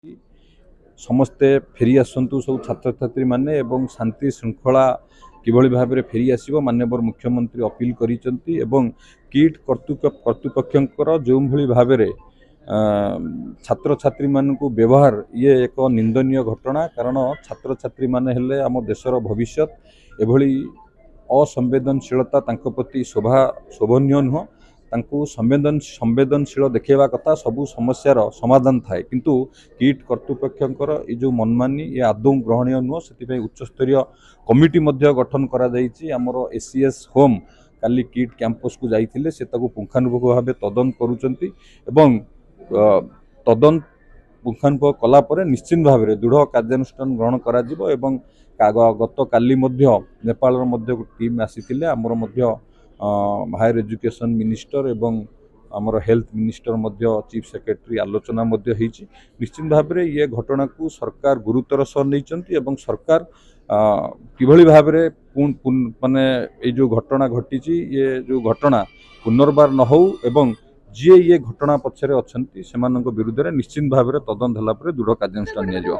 समस्ते फेरी आसतु सब छात्र छात्री माने एवं शांति श्रृंखला किभली भाव में फेरी आसो माननीय मुख्यमंत्री अपील करिसेंती एवं किट कर्तृपक्षर जो भाव में छात्र छात्री मान को व्यवहार ये एक निंदनीय घटना। कारण छात्र छात्री माने हेले आम देशर भविष्य एभली असंवेदनशीलता तांको प्रति शोभनीय नुह। तांको संवेदनशील देखा कथा सबू समस्यार समाधान थाए किंतु किट कर्तृपक्षर ये जो मनमानी ये आदौ ग्रहणीय नुह। से उच्चस्तरीय कमिटी गठन कर एसीएस होम काली किट कैंपस को जाइए से पुंखानुपुंख भाव तदंत करुचंती एवं तदंत पुंखानुपुंख कलापर निश्चित भाव में दृढ़ कार्यानुष्ठान ग्रहण करा जिवो एवं गत काली नेपाल टीम आसी आमर हायर एजुकेशन मिनिस्टर एवं आमर हेल्थ मिनिस्टर चीफ सेक्रेटरी आलोचना निश्चित भाव में ये घटना को सरकार गुरुतर सह नहीं सरकार किभली भाव में माने ये जो घटना घटी ये जो घटना पुनर्बार न हो एवं जी ये घटना पछरे अछंती सेमानक विरुद्ध रे निश्चित भाव में तदंत होला परे दृढ़ कार्यानुष्ठान निया।